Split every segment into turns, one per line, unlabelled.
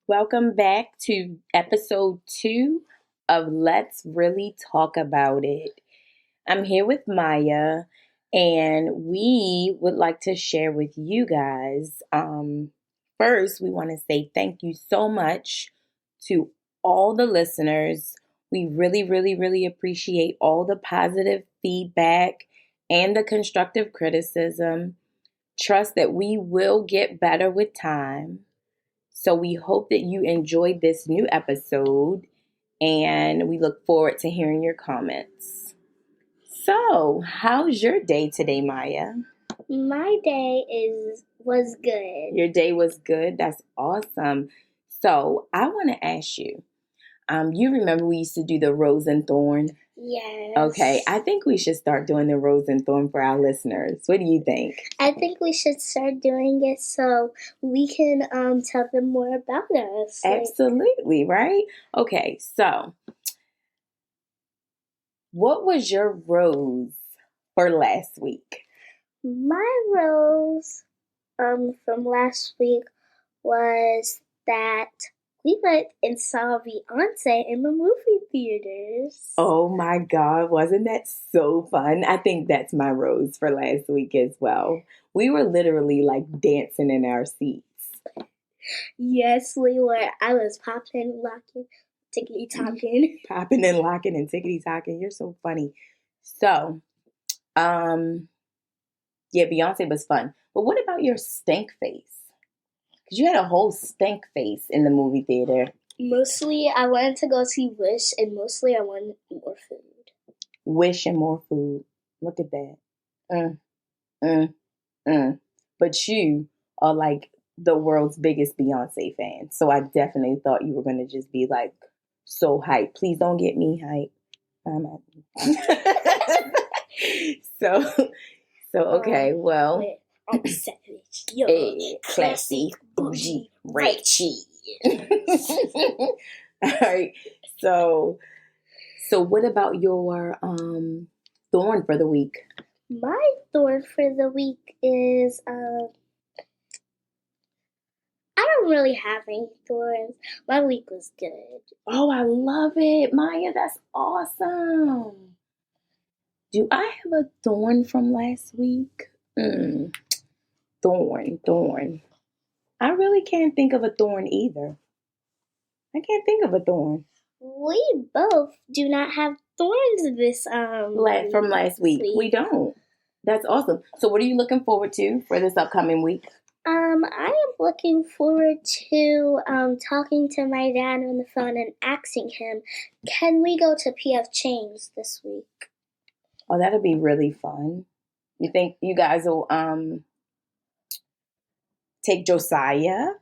Welcome back to episode 2 of Let's Really Talk About It. I'm here with Miyah, and we would like to share with you guys. First, we want to say thank you so much to all the listeners. We really, really, really appreciate all the positive feedback and the constructive criticism. Trust that we will get better with time. So we hope that you enjoyed this new episode, and we look forward to hearing your comments. So, how's your day today, Miyah?
My day was good.
Your day was good? That's awesome. So, I want to ask you, you remember we used to do the rose and thorn?
Yes.
Okay, I think we should start doing the rose and thorn for our listeners. What do you think?
I think we should start doing it so we can tell them more about us.
Absolutely, right? Okay, so what was your rose for last week?
My rose from last week was that we went and saw Beyonce in the movie theaters.
Oh my God, wasn't that so fun? I think that's my rose for last week as well. We were literally like dancing in our seats.
Yes, we were. I was popping, locking, tickety-tocking.
Popping and locking and tickety-tocking. You're so funny. So, yeah, Beyonce was fun. But what about your stank face? Because you had a whole stank face in the movie theater.
Mostly, I wanted to go see Wish, and mostly I wanted more food.
Wish and more food. Look at that. But you are like the world's biggest Beyonce fan. So I definitely thought you were going to just be like so hyped. Please don't get me hyped. I'm not. So okay, well.
I'm savage. Yo,
Hey, classy, bougie, ratchet. All right. So what about your thorn for the week?
My thorn for the week is I don't really have any thorns. My week was good.
Oh, I love it, Miyah. That's awesome. Do I have a thorn from last week? Thorn. I really can't think of a thorn either. I can't think of a thorn.
We both do not have thorns this
from last week. We don't. That's awesome. So what are you looking forward to for this upcoming week?
I am looking forward to talking to my dad on the phone and asking him, can we go to PF Chang's this week?
Oh, that'll be really fun. You think you guys will take Josiah?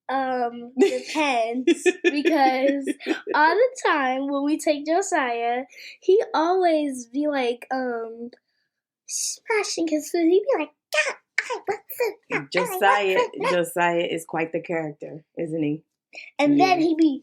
Depends, because all the time when we take Josiah, he always be like, smashing his food. He'd be like,
Josiah is quite the character, isn't he?
And then he'd be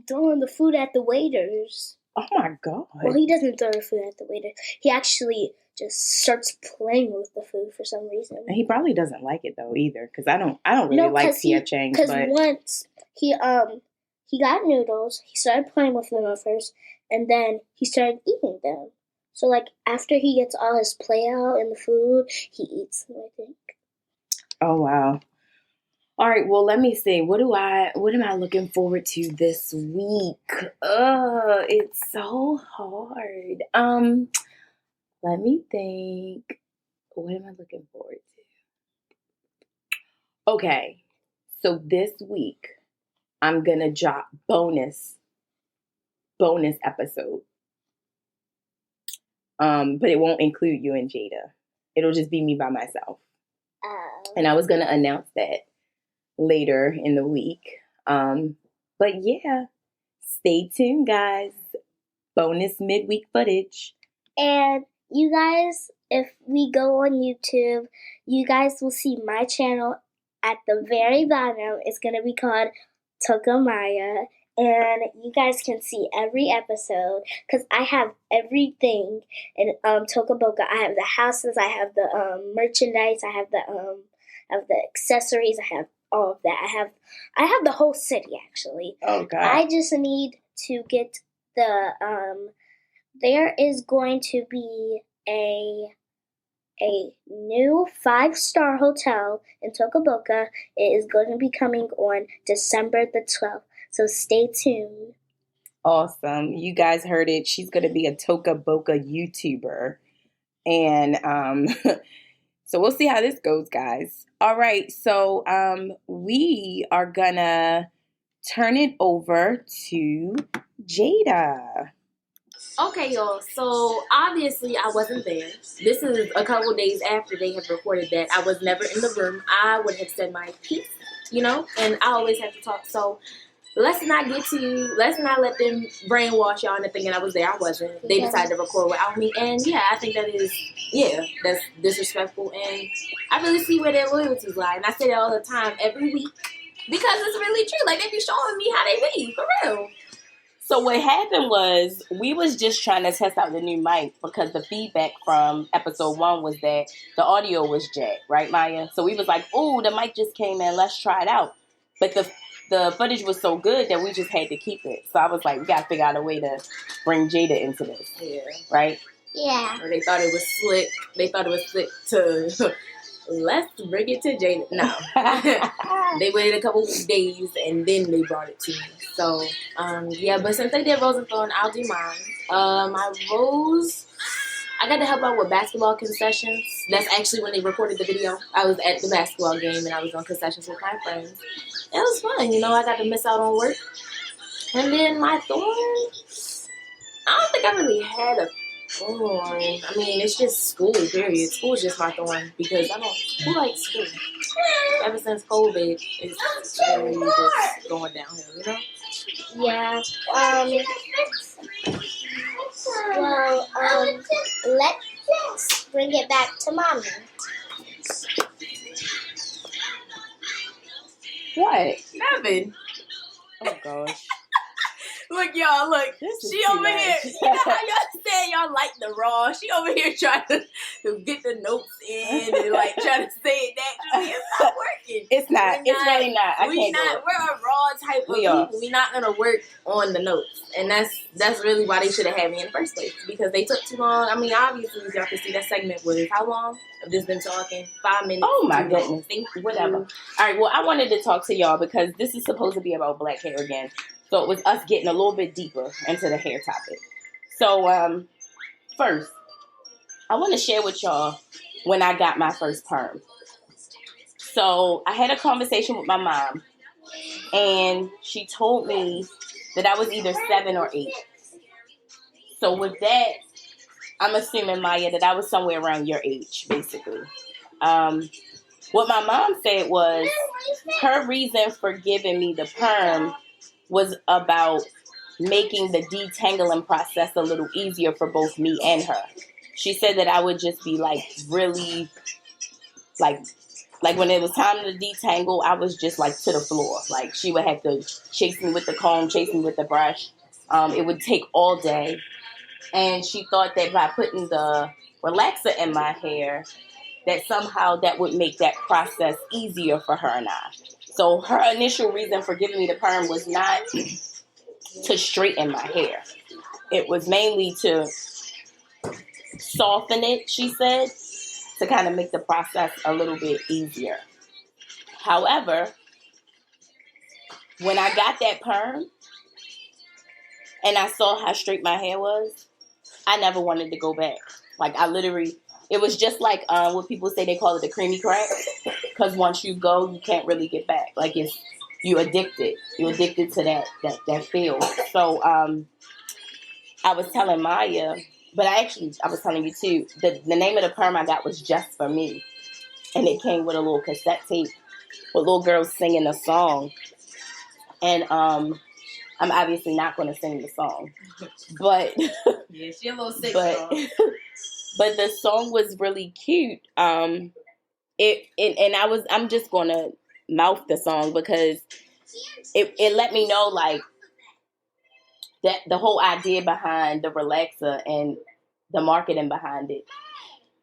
throwing the food at the waiters.
Oh my God!
Well, he doesn't throw the food at the waiter. He actually just starts playing with the food for some reason.
And he probably doesn't like it though either, because I don't really like PF Chang's.
Because once he got noodles, he started playing with them at first, and then he started eating them. So like after he gets all his play out in the food, he eats them, I think.
Oh wow. All right, well, let me see. What am I looking forward to this week? It's so hard. Let me think. What am I looking forward to? Okay, so this week I'm gonna drop bonus episode. But it won't include you and Jada. It'll just be me by myself. And I was gonna announce that later in the week. But yeah, stay tuned, guys. Bonus midweek footage.
And you guys, if we go on YouTube, you guys will see my channel at the very bottom. It's going to be called Miyah. And you guys can see every episode because I have everything in Toca Boca. I have the houses, I have the merchandise, I have the accessories, I have all of that. I have the whole city actually.
Oh God.
I just need to get the there is going to be a new 5-star hotel in Toca It is going to be coming on December the 12th. So stay tuned.
Awesome. You guys heard it. She's going to be a Toca YouTuber. And so we'll see how this goes, guys. All right. So we are going to turn it over to Jada.
Okay, y'all. So obviously I wasn't there. This is a couple days after they have recorded that. I was never in the room. I would have said my piece, and I always have to talk. So let's not let them brainwash y'all into thinking I was there. I wasn't. They decided to record without me. And yeah, I think that's disrespectful. And I really see where their loyalties lie. And I say that all the time, every week, because it's really true. Like, they be showing me how they be, for real.
So what happened was we was just trying to test out the new mic because the feedback from episode 1 was that the audio was jacked, right, Maya? So we was like, oh, the mic just came in. Let's try it out. But the footage was so good that we just had to keep it. So I was like, we got to figure out a way to bring Jada into this.
Yeah.
Right?
Yeah.
Or they thought it was slick. They thought it was slick to... Let's bring it to Jada. No. They waited a couple days and then they brought it to me. So, but since they did Rose and Thorn, I'll do mine. My Rose, I got to help out with basketball concessions. That's actually when they recorded the video. I was at the basketball game and I was on concessions with my friends. It was fun, I got to miss out on work. And then my Thorn, I don't think I really had a thorn. I mean, it's just school, period. School is just my thorn because who likes school? Ever since COVID, it's really just going downhill,
Yeah. Let's bring it back to Mommy.
What?
Nothing.
Oh, gosh.
Look, y'all, she over here. You know how y'all said y'all like the raw? She over here trying to get the notes in and trying to say it naturally. It's not working.
It's not. It's really not.
We're a raw type of people. We're not gonna work on the notes, and that's really why they should have had me in the first place because they took too long. I mean, obviously, y'all can see that segment was how long? I've just been talking 5 minutes.
Oh my goodness. Whatever. All right. Well, I wanted to talk to y'all because this is supposed to be about black hair again. So it was us getting a little bit deeper into the hair topic. So first, I want to share with y'all when I got my first perm. So I had a conversation with my mom, and she told me that I was either 7 or 8. So with that, I'm assuming, Maya, that I was somewhere around your age, basically. What my mom said was her reason for giving me the perm was about making the detangling process a little easier for both me and her. She said that I would just be really like when it was time to detangle, I was just to the floor. She would have to chase me with the comb, chase me with the brush. It would take all day. And she thought that by putting the relaxer in my hair, that somehow that would make that process easier for her and I. So her initial reason for giving me the perm was not to straighten my hair. It was mainly to soften it, she said, to kind of make the process a little bit easier. However, when I got that perm and I saw how straight my hair was, I never wanted to go back. It was just like what people say, they call it the creamy crack. Because once you go, you can't really get back. You're addicted. You're addicted to that feel. So I was telling Maya, but I was telling you too, the name of the perm I got was Just For Me. And it came with a little cassette tape with little girls singing a song. And I'm obviously not going to sing the song. But
yeah, she a little sick,
but the song was really cute. I'm just going to mouth the song because it let me know that the whole idea behind the relaxer and the marketing behind it.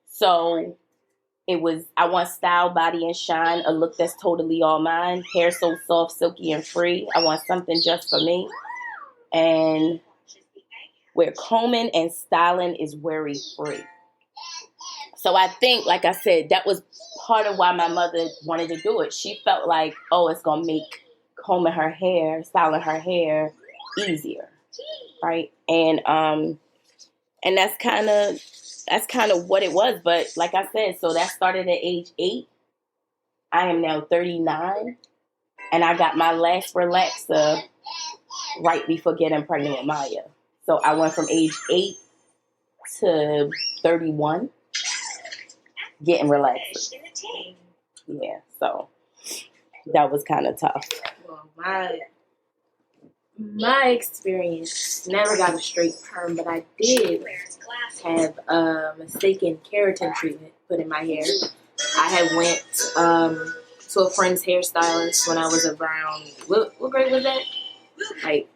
So I want style, body, and shine, a look that's totally all mine, hair so soft, silky, and free. I want something just for me. And where combing and styling is worry free. So I think, like I said, that was part of why my mother wanted to do it. She felt like, oh, it's going to make combing her hair, styling her hair easier, right? And that's kind of what it was. But like I said, so that started at age 8. I am now 39, and I got my last relaxer right before getting pregnant with Miyah. So I went from age 8 to 31 getting relaxed. Yeah, so that was kind of tough.
Well, my experience never got a straight perm, but I did have a mistaken keratin treatment put in my hair. I had went to a friend's hairstylist when I was around, what grade was that? Like,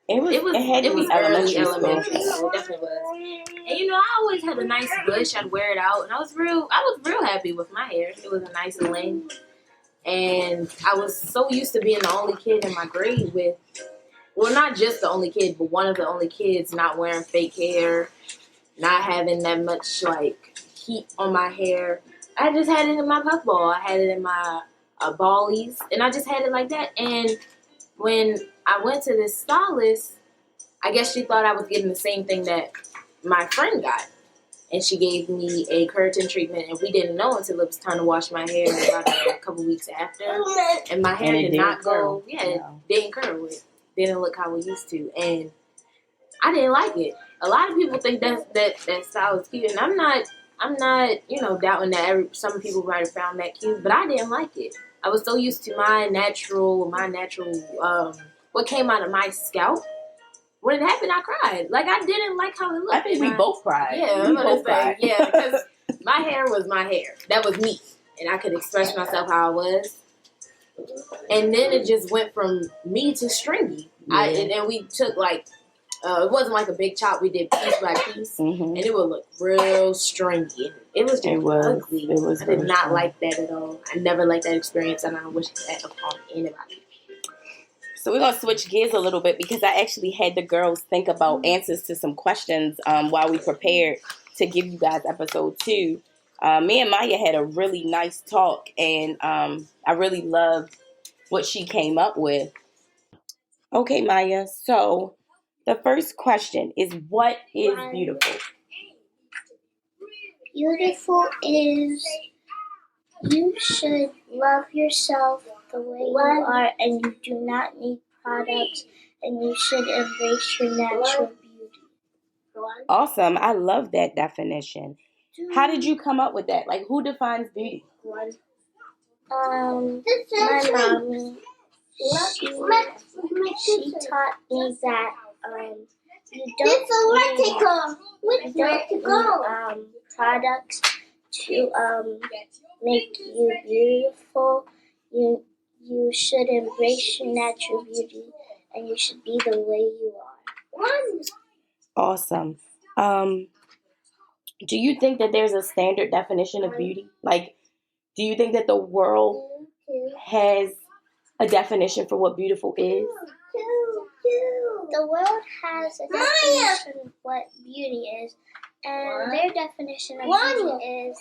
it was early elementary, so it definitely was. And you know, I always had a nice bush. I'd wear it out, and I was real happy with my hair. It was a nice length, and I was so used to being the only kid in my grade with, well, not just the only kid, but one of the only kids not wearing fake hair, not having that much like heat on my hair. I just had it in my puffball. I had it in my ballies, and I just had it like that. And when I went to this stylist, I guess she thought I was getting the same thing that my friend got. And she gave me a keratin treatment, and we didn't know until it was time to wash my hair about a couple weeks after. And my hair did not go, it didn't curl. It didn't look how it used to. And I didn't like it. A lot of people think that style is cute, and I'm not, doubting that some people might have found that cute, but I didn't like it. I was so used to my natural, what came out of my scalp. When it happened, I cried. Like, I didn't like how it looked.
I think we both cried.
Yeah,
we both cried.
Yeah, because my hair was my hair. That was me. And I could express myself how I was. And then it just went from me to stringy. Yeah. And we took, like, it wasn't like a big chop. We did piece by piece. Mm-hmm. And it would look real stringy. It was just ugly. I did not like that at all. I never liked that experience, and I don't wish that upon anybody.
So we're going to switch gears a little bit because I actually had the girls think about answers to some questions while we prepared to give you guys episode 2. Me and Miyah had a really nice talk, and I really loved what she came up with. Okay, Miyah, so the first question is, what is beautiful?
Beautiful is you should love yourself the way you are, and you do not need products, and you should embrace your natural beauty.
Awesome. I love that definition. How did you come up with that? Like, who defines beauty?
My mommy. She taught me that you don't need products to make you beautiful. You should embrace your natural beauty, and you should be the way you are.
Awesome. Do you think that there's a standard definition of beauty? Like, do you think that the world has a definition for what beautiful is?
The world has a definition of what beauty is, and their definition of beauty is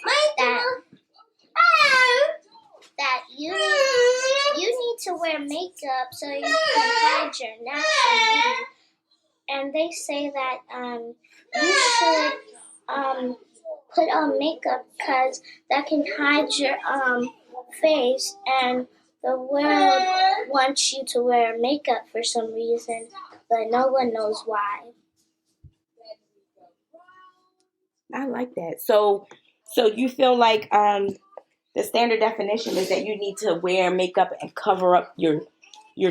that you need to wear makeup so you can hide your natural beauty. And they say that you should put on makeup because that can hide your face, and the world wants you to wear makeup for some reason, but no one knows why.
I like that. So you feel like the standard definition is that you need to wear makeup and cover up your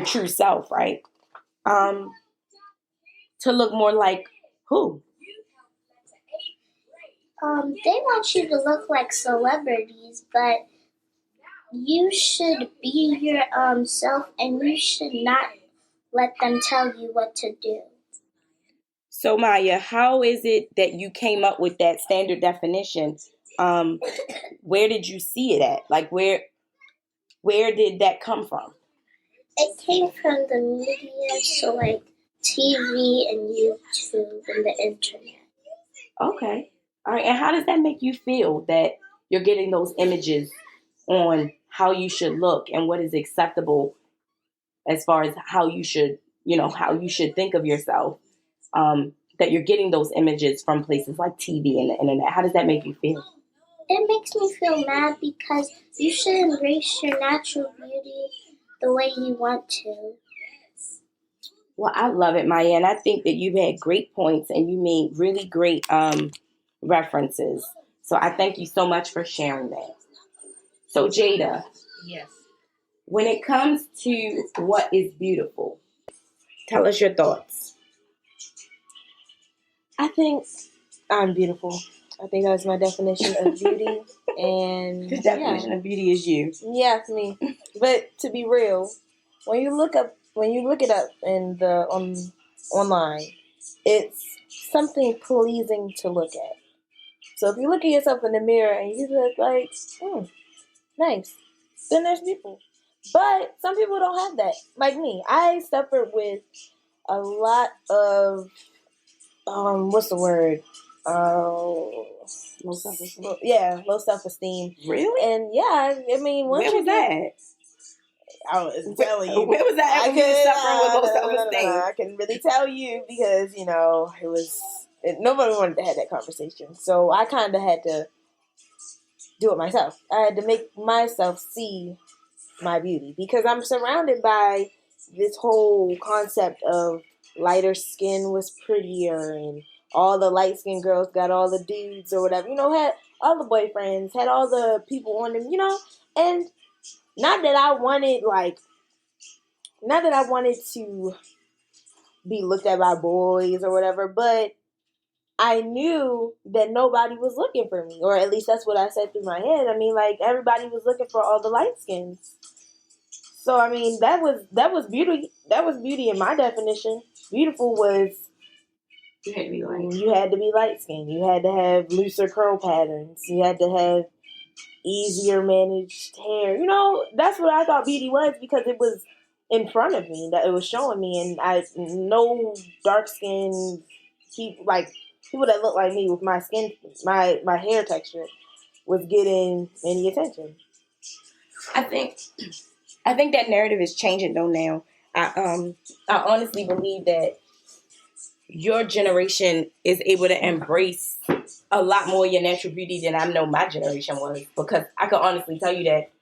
true self, right? To look more like who?
They want you to look like celebrities, but you should be your self, and you should not let them tell you what to do.
So, Miyah, how is it that you came up with that standard definition where did you see it at? Like, where did that come from?
It came from the media, so like TV and YouTube and the internet.
Okay. All right. And how does that make you feel that you're getting those images on how you should look and what is acceptable as far as how you should, how you should think of yourself? That you're getting those images from places like TV and the internet. How does that make you feel?
It makes me feel mad because you should embrace your natural beauty the way you want to.
Well, I love it, Maya, and I think that you've had great points and you made really great references. So I thank you so much for sharing that. So Jada,
Yes.
when it comes to what is beautiful, tell us your thoughts.
I think I'm beautiful. I think that's my definition of beauty. And
The definition of beauty is you.
yeah, it's me. But to be real, when you look it up in the online, it's something pleasing to look at. So if you look at yourself in the mirror and you look like, nice, then there's people. But some people don't have that. Like me, I suffered with a lot of what's the word?
Low self-esteem.
Yeah, low self-esteem.
Really?
And yeah, I mean, once
Where was that?
I was telling you.
Where was that when you were suffering with low self-esteem?
I can really tell you because, nobody wanted to have that conversation. So I kind of had to do it myself. I had to make myself see my beauty because I'm surrounded by this whole concept of lighter skin was prettier and all the light-skinned girls got all the dudes or whatever, had all the boyfriends, had all the people on them, and not that I wanted to be looked at by boys or whatever, but I knew that nobody was looking for me, or at least that's what I said through my head. I mean, like, everybody was looking for all the light skins. So, I mean, that was beauty. That was beauty in my definition. Beautiful was you had to be light skinned. You had to have looser curl patterns. You had to have easier managed hair. That's what I thought beauty was because it was in front of me, that it was showing me, and I no dark skinned people that look like me with my skin, my hair texture was getting any attention.
I think that narrative is changing though now. I honestly believe that your generation is able to embrace a lot more your natural beauty than I know my generation was, because I can honestly tell you that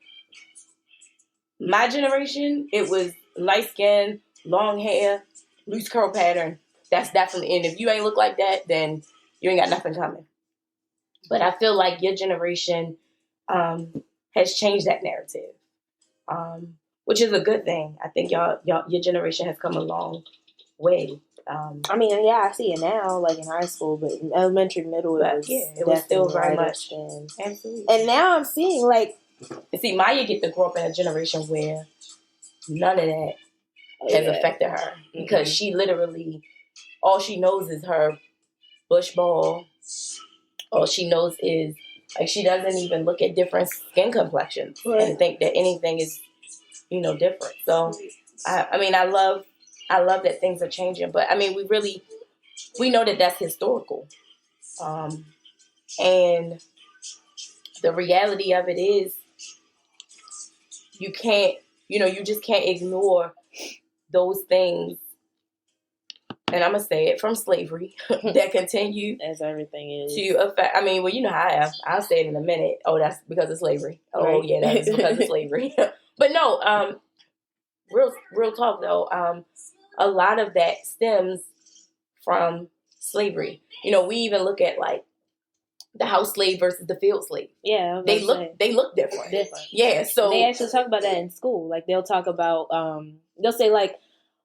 my generation, it was light skin, long hair, loose curl pattern. That's definitely, and if you ain't look like that, then you ain't got nothing coming. But I feel like your generation has changed that narrative, which is a good thing. I think your generation has come a long way.
I mean, yeah, I see it now, like in high school, but in elementary, middle, it was still very much.
Absolutely.
And now I'm seeing
see, Maya get to grow up in a generation where none of that has affected her, because she literally, all she knows is her bush ball. All she knows is, like, she doesn't even look at different skin complexions and think that anything is, different. So, I love that things are changing, but I mean, we know that that's historical. And the reality of it is you just can't ignore those things. And I'm going to say it, from slavery that continue
as everything is
to affect. I mean, well, you know how I am. I'll say it in a minute. Oh, that's because of slavery. Oh, right. Yeah, that's because of slavery. But no, real talk though. A lot of that stems from slavery. We even look at like the house slave versus the field slave.
Yeah,
they look different. Yeah, so
they actually talk about that in school. Like, they'll talk about they'll say like,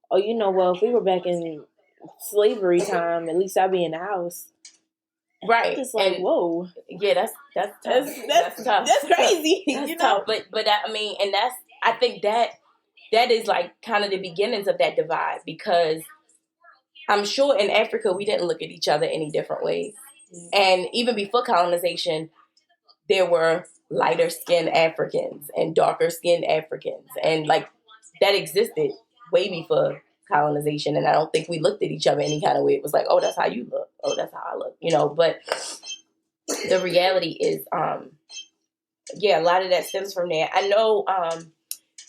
oh, well, if we were back in slavery time, at least I'd be in the house.
Right.
Just like, and, whoa.
Yeah, that's tough.
That's tough. That's crazy.
That's tough. But I think that is like kind of the beginnings of that divide, because I'm sure in Africa we didn't look at each other any different ways. Mm-hmm. And even before colonization,
there were lighter skinned Africans and darker skinned Africans, and like that existed way before colonization. And I don't think we looked at each other any kind of way. It was like, oh, that's how you look. Oh, that's how I look. But the reality is, a lot of that stems from there. I know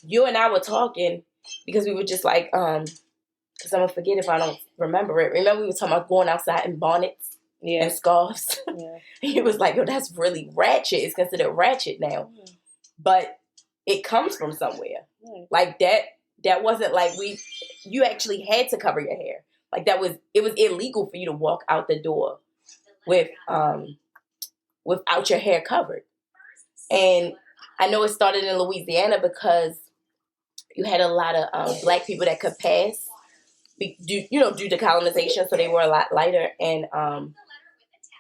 you and I were talking because we were just like, because I'm going to forget if I don't remember it. Remember we were talking about going outside in bonnets and scarves? Yeah. He was like, yo, that's really ratchet. It's considered ratchet now. Mm-hmm. But it comes from somewhere. Mm-hmm. Like that wasn't like you actually had to cover your hair. Like it was illegal for you to walk out the door with without your hair covered. And I know it started in Louisiana because you had a lot of black people that could pass due to colonization, so they were a lot lighter and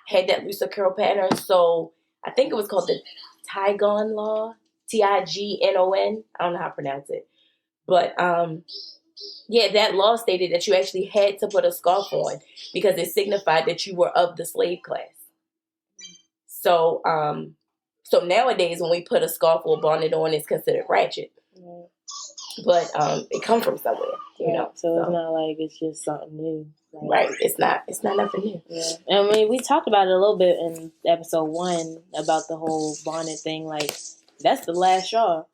had that looser curl pattern. So I think it was called the Tigon Law, Tignon. I don't know how to pronounce it. But that law stated that you actually had to put a scarf on because it signified that you were of the slave class. So nowadays when we put a scarf or a bonnet on, it's considered ratchet. Mm-hmm. But it comes from somewhere,
So it's not like it's just something new.
Right. It's not nothing new.
Yeah. I mean, we talked about it a little bit in episode 1 about the whole bonnet thing. Like, that's the last straw.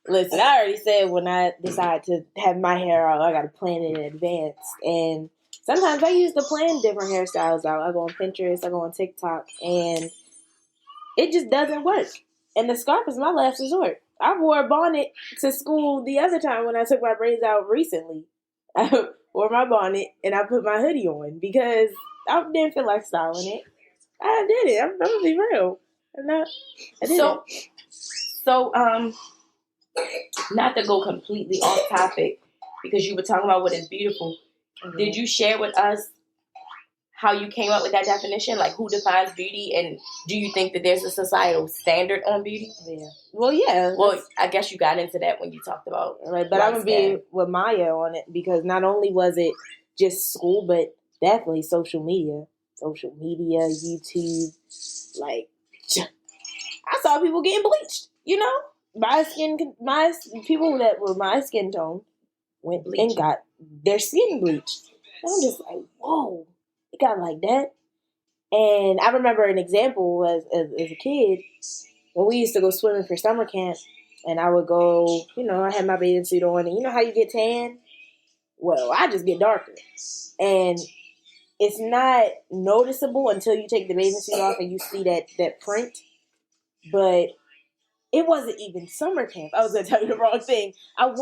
Listen, I already said when I decide to have my hair out, I got to plan it in advance. And sometimes I use to plan different hairstyles out. I go on Pinterest, I go on TikTok, and it just doesn't work. And the scarf is my last resort. I wore a bonnet to school the other time when I took my braids out recently. I wore my bonnet and I put my hoodie on because I didn't feel like styling it. I did it. I'm gonna be real. I did it.
So, not to go completely off topic because you were talking about what is beautiful. Mm-hmm. Did you share with us how you came up with that definition? Like, who defines beauty, and do you think that there's a societal standard on beauty?
Yeah. Well, yeah.
Well, I guess you got into that when you talked about
but I'm gonna be with Miyah on it because not only was it just school, but definitely social media, YouTube. Like, I saw people getting bleached. People that were my skin tone went and got their skin bleached. And I'm just like, whoa. It got like that. And I remember an example as a kid when we used to go swimming for summer camp, and I would go, I had my bathing suit on, and you know how you get tan? Well, I just get darker. And it's not noticeable until you take the bathing suit off and you see that print. But it wasn't even summer camp. I was going to tell you the wrong thing. I'm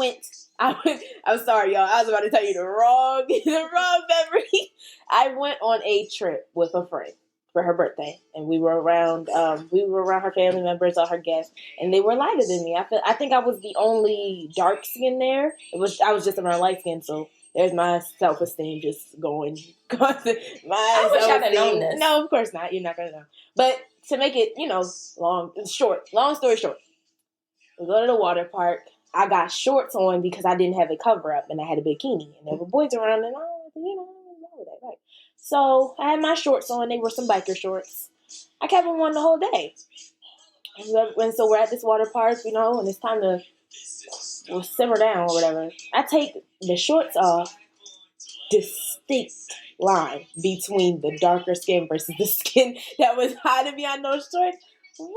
sorry, y'all. I was about to tell you the wrong memory. I went on a trip with a friend for her birthday, and we were around her family members, all her guests, and they were lighter than me. I think I was the only dark skin there. I was just around light skin, so there's my self-esteem just going. I
wish I could known this.
No, of course not. You're not going to know. But to make it, long story short, we go to the water park. I got shorts on because I didn't have a cover up and I had a bikini, and there were boys around, and right. So I had my shorts on. They were some biker shorts. I kept them on the whole day. And so we're at this water park, and it's time to simmer down or whatever. I take the shorts off. Distinct line between the darker skin versus the skin that was hiding behind those shorts. What?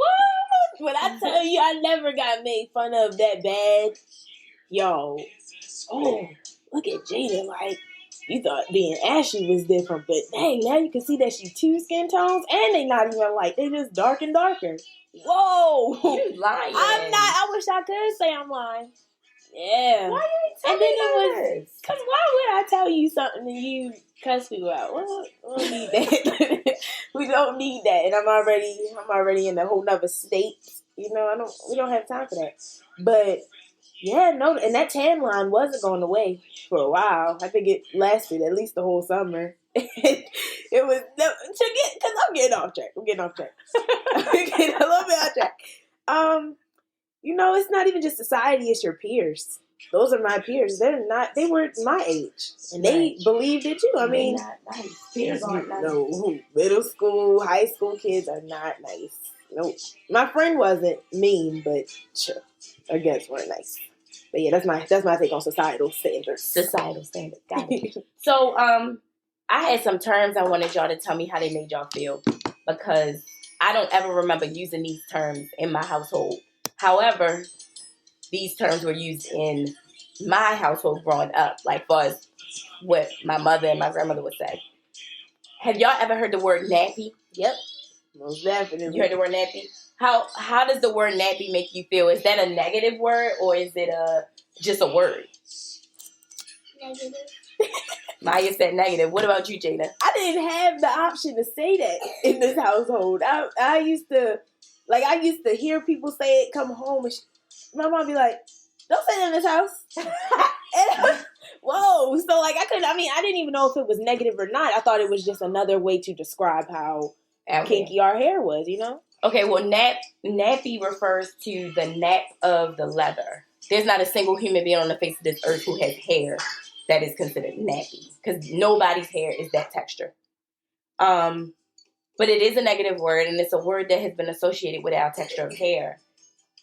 When I tell you I never got made fun of that bad, yo. Oh, look at Jada. Like, you thought being ashy was different, but dang, now you can see that she's 2 skin tones, and they not even like, they just dark and darker. Whoa.
You lying.
I'm not. I wish I could say I'm lying. Yeah.
Why you tell me that?
Because why would I tell you something and you cuss people out? We don't need that. We don't need that. And I'm already in a whole nother state. We don't have time for that. But yeah, no, and that tan line wasn't going away for a while. I think it lasted at least the whole summer. It was because I'm getting off track. I'm getting a little bit off track. It's not even just society, it's your peers. Those are my peers. They weren't my age. And they believed it too. I mean,
not nice. Peers aren't nice.
No, middle school, high school kids are not nice. Nope. My friend wasn't mean, but sure, I guess we're nice. But yeah, that's my take on societal standards.
Societal standards. Got it. So, I had some terms I wanted y'all to tell me how they made y'all feel, because I don't ever remember using these terms in my household. However, these terms were used in my household growing up, like far as what my mother and my grandmother would say. Have y'all ever heard the word nappy?
Yep. Most definitely.
You heard the word nappy? How does the word nappy make you feel? Is that a negative word, or is it just a word?
Negative.
Maya said negative. What about you, Jada?
I didn't have the option to say that in this household. I used to hear people say it, come home, and my mom be like, "Don't say that in this house." And whoa. So I didn't even know if it was negative or not. I thought it was just another way to describe how kinky our hair was, you know?
Okay, well, nappy refers to the nap of the leather. There's not a single human being on the face of this earth who has hair that is considered nappy, because nobody's hair is that texture. But it is a negative word, and it's a word that has been associated with our texture of hair.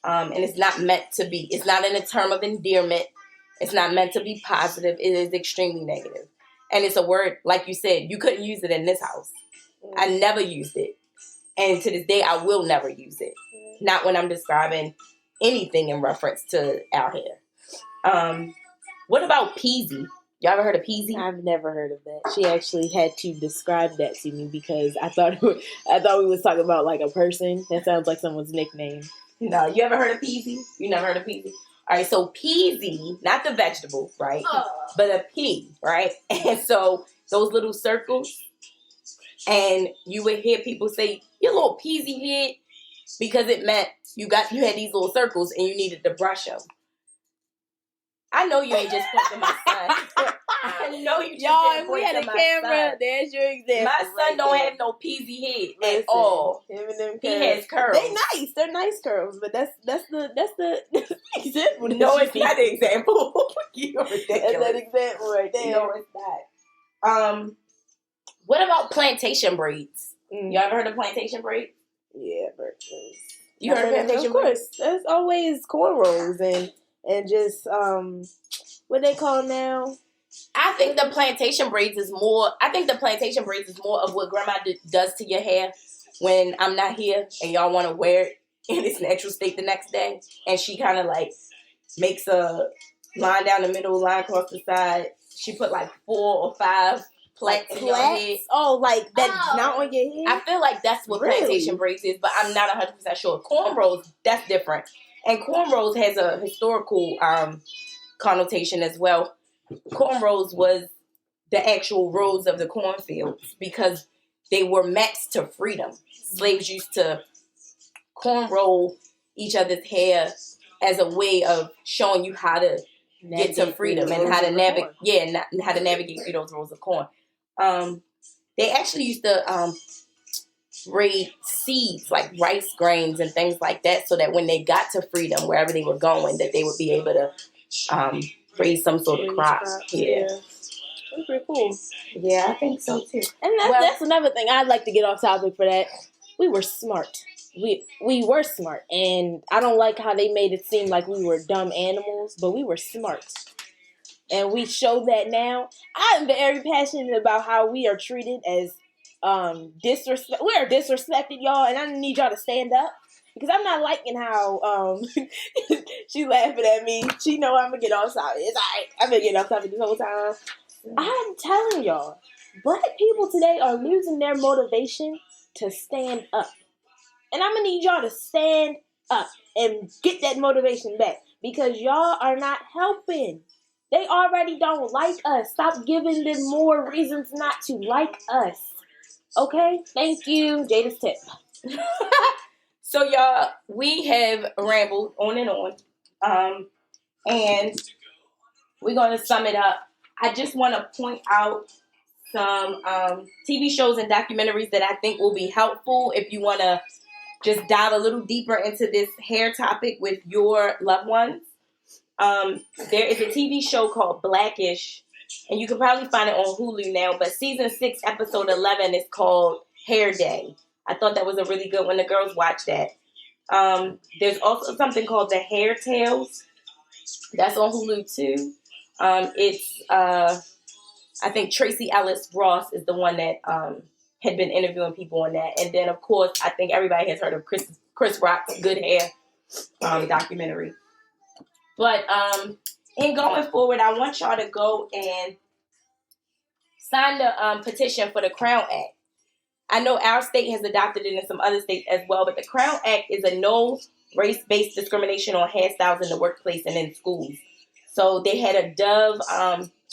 And it's not meant to be. It's not in a term of endearment. It's not meant to be positive. It is extremely negative. And it's a word, like you said, you couldn't use it in this house. I never used it. And to this day, I will never use it. Not when I'm describing anything in reference to our hair. What about peasy? Y'all ever heard of peasy?
I've never heard of that. She actually had to describe that to me because I thought we was talking about like a person. That sounds like someone's nickname.
No, you ever heard of peasy? You never heard of peasy? All right, so peasy, not the vegetable, right? But a pea, right? And so those little circles, and you would hear people say, "Your little peasy head," because it meant you had these little circles and you needed to brush them. I know you ain't just pointing my son. I know you just didn't point to my
camera,
son.
there's your example.
My son don't have no peasy head at all.
Him and them
He
curls.
has curls.
They nice. They're nice curls, but that's the example.
No, it's not the example. You're ridiculous.
That's that example right there.
No, it's not. What about plantation braids? You ever heard of plantation braids?
Yeah, but
you heard of plantation braids?
Of course. There's always cornrows and just what they call now.
I think the plantation braids is more of what grandma does to your hair when I'm not here and y'all want to wear it in its natural state the next day. And she kind of like makes a line down the middle, line across the side. She put like 4 or 5 plaits in your head.
Oh, like that's not on your head?
I feel like that's what plantation braids is, but I'm not 100% sure. Cornrows, that's different. And cornrows has a historical connotation as well. Cornrows was the actual rows of the cornfields because they were maps to freedom. Slaves used to cornrow each other's hair as a way of showing you how to get to freedom and how to navigate. Yeah, how to navigate through those rows of corn. They actually used to braid seeds like rice grains and things like that, so that when they got to freedom, wherever they were going, that they would be able to raise some sort of crop. Yeah.
That's pretty cool.
Yeah, I think so too.
And that's another thing. I'd like to get off topic for that. We were smart. We were smart, and I don't like how they made it seem like we were dumb animals, but we were smart. And we show that now. I'm very passionate about how we are treated as disrespect. We are disrespected, y'all, and I need y'all to stand up. Because I'm not liking how she laughing at me. She know I'm going to get off topic. It's alright. I've been getting off topic this whole time. I'm telling y'all, black people today are losing their motivation to stand up. And I'm going to need y'all to stand up and get that motivation back. Because y'all are not helping. They already don't like us. Stop giving them more reasons not to like us. Okay? Thank you. Jada's tip.
So, y'all, we have rambled on and on. And we're going to sum it up. I just want to point out some TV shows and documentaries that I think will be helpful if you want to just dive a little deeper into this hair topic with your loved ones. There is a TV show called Blackish, and you can probably find it on Hulu now, but season 6, episode 11 is called Hair Day. I thought that was a really good one. The girls watch that. There's also something called The Hair Tales. That's on Hulu too. It's I think Tracy Ellis Ross is the one that had been interviewing people on that. And then of course I think everybody has heard of Chris Rock's Good Hair documentary. But in going forward, I want y'all to go and sign the petition for the Crown Act. I know our state has adopted it in some other states as well, but the Crown Act is a no race-based discrimination on hairstyles in the workplace and in schools. So they had a Dove,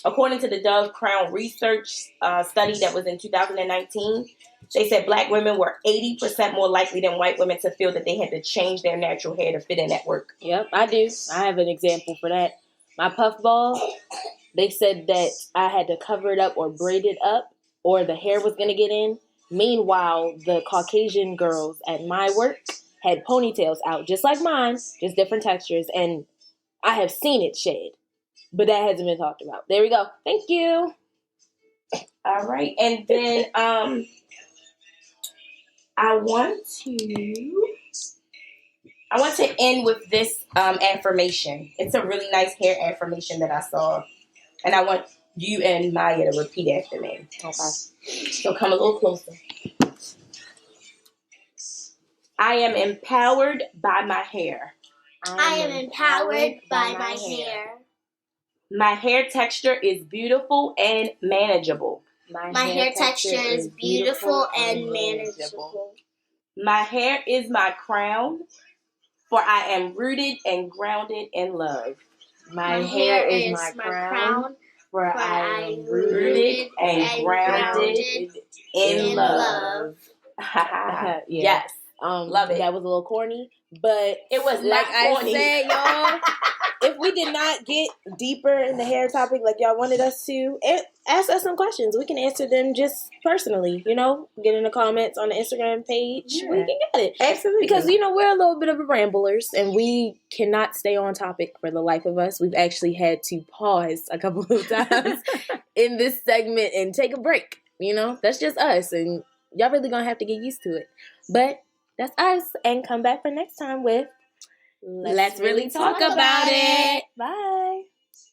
according to the Dove Crown Research study that was in 2019, they said black women were 80% more likely than white women to feel that they had to change their natural hair to fit in at work.
Yep, I do. I have an example for that. My puffball, they said that I had to cover it up or braid it up or the hair was going to get in. Meanwhile, the Caucasian girls at my work had ponytails out, just like mine, just different textures, and I have seen it shed, but that hasn't been talked about. There we go. Thank you.
All right, and then I want to end with this affirmation. It's a really nice hair affirmation that I saw, and I want you and Maya to repeat after me.
Okay.
So come a little closer. I am empowered by my hair.
I am empowered by my hair.
My hair texture is beautiful and manageable.
My hair texture is beautiful and manageable.
My hair is my crown, for I am rooted and grounded in love.
My hair is my crown,
for I am rooted and grounded in love. Yes. Love it.
That was a little corny, but
it was
like
corny.
I said, y'all, if we did not get deeper in the hair topic like y'all wanted us to, ask us some questions. We can answer them just personally, get in the comments on the Instagram page. Yeah. We can get it.
Absolutely.
Because, we're a little bit of ramblers and we cannot stay on topic for the life of us. We've actually had to pause a couple of times in this segment and take a break. That's just us and y'all really gonna have to get used to it. But that's us, and come back for next time with
Let's Really Talk About It.
Bye.